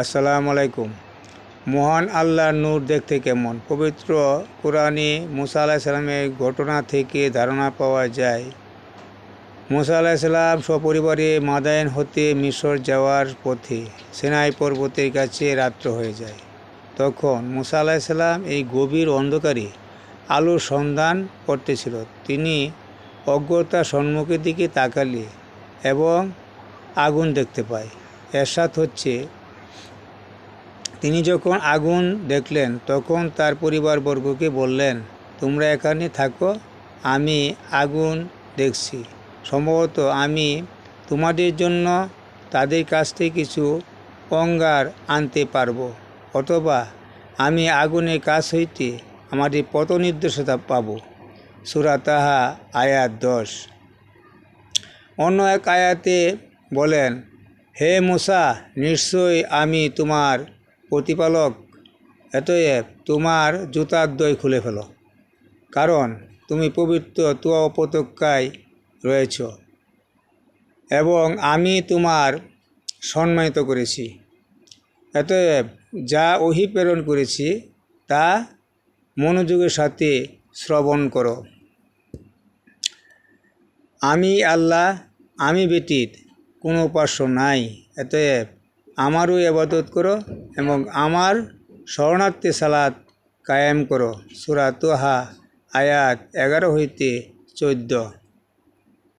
আসসালামু আলাইকুম। মহান আল্লাহর নূর দেখতে কেমন? পবিত্র কোরআনে মুসা আলাইহিস সালামের ঘটনা থেকে ধারণা পাওয়া যায়, মুসা আলাইহিস সালাম সপরিবারে মাদায়েন হতে মিশর যাওয়ার পথে সিনাই পর্বতের কাছে রাত্র হয়ে যায়। তখন মুসা আলাইহিস সালাম এই গভীর অন্ধকারে আলোর সন্ধান করতেছিল। তিনি অজ্ঞতার সম্মুখের দিকে তাকালে এবং আগুন দেখতে পায়। এরশাদ হচ্ছে, তিনি যখন আগুন দেখলেন তখন তার পরিবারবর্গকে বললেন, তোমরা এখানে থাকো, আমি আগুন দেখছি। সম্ভবত আমি তোমাদের জন্য তাদের কাছ থেকে কিছু অঙ্গার আনতে পারবো, অথবা আমি আগুনের কাছ হইতে আমাদের পথ নির্দেশতা পাব। সূরা তাহা আয়াত 10। অন্য এক আয়াতে বলেন, হে মুসা, নিশ্চয়ই আমি তোমার প্রতিপালক, অতএব তোমার জুতার দই খুলে ফেলো, কারণ তুমি পবিত্র তুয়া উপত্যকায় রয়েছ এবং আমি তোমার সম্মানিত করেছি। অতএব যা ওহী প্রেরণ করেছি তা মনোযোগের সাথে শ্রবণ করো। আমি আল্লাহ, আমি ব্যতীত কোনো উপাস্য নাই। অতএব আমারও ইবাদত করো এবং আমার শরণার্থী সালাত কায়েম করো। সূরা তাহা আয়াত 11 হইতে 14।